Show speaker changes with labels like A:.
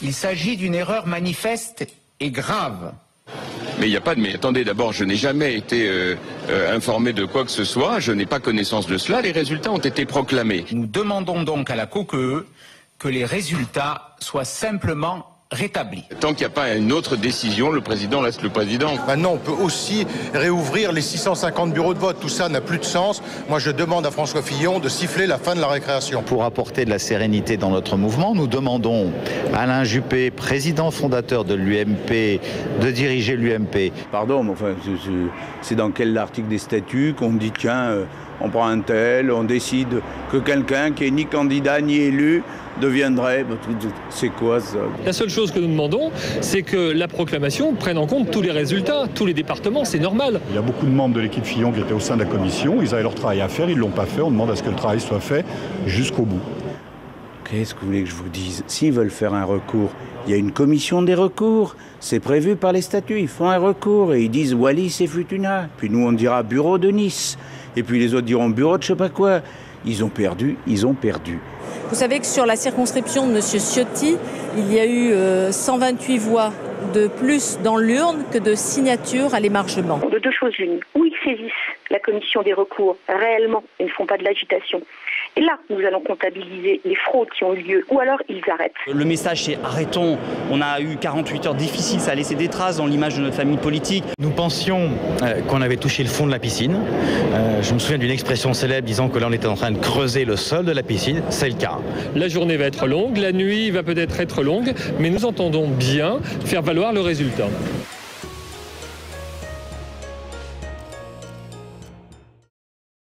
A: Il s'agit d'une erreur manifeste et grave.
B: Mais il n'y a pas de... Mais attendez, d'abord, je n'ai jamais été informé de quoi que ce soit, je n'ai pas connaissance de cela, les résultats ont été proclamés.
A: Nous demandons donc à la COQE que les résultats soient simplement rétablis.
B: Tant qu'il n'y a pas une autre décision, le président reste le président.
C: Maintenant, on peut aussi réouvrir les 650 bureaux de vote. Tout ça n'a plus de sens. Moi, je demande à François Fillon de siffler la fin de la récréation.
D: Pour apporter de la sérénité dans notre mouvement, nous demandons à Alain Juppé, président fondateur de l'UMP, de diriger l'UMP.
E: Pardon, mais enfin, c'est dans quel article des statuts qu'on dit, tiens, on prend un tel, on décide que quelqu'un qui est ni candidat ni élu deviendrait... C'est quoi ça?
F: La seule chose que nous demandons, c'est que la proclamation prenne en compte tous les résultats, tous les départements, c'est normal.
G: Il y a beaucoup de membres de l'équipe Fillon qui étaient au sein de la commission, ils avaient leur travail à faire, ils ne l'ont pas fait, on demande à ce que le travail soit fait jusqu'au bout.
E: Qu'est-ce que vous voulez que je vous dise? S'ils veulent faire un recours, il y a une commission des recours, c'est prévu par les statuts, ils font un recours et ils disent Wallis et Futuna, puis nous on dira bureau de Nice, et puis les autres diront bureau de je sais pas quoi. Ils ont perdu, ils ont perdu.
H: Vous savez que sur la circonscription de M. Ciotti, il y a eu 128 voix de plus dans l'urne que de signatures à l'émargement.
I: De deux choses l'une, ou ils saisissent la commission des recours réellement et ne font pas de l'agitation. Et là, nous allons comptabiliser les fraudes qui ont eu lieu, ou alors ils arrêtent.
J: Le message, c'est arrêtons. On a eu 48 heures difficiles, ça a laissé des traces dans l'image de notre famille politique.
K: Nous pensions qu'on avait touché le fond de la piscine. Je me souviens d'une expression célèbre disant que là, on était en train de creuser le sol de la piscine. C'est le cas.
F: La journée va être longue, la nuit va peut-être être longue, mais nous entendons bien faire valoir le résultat.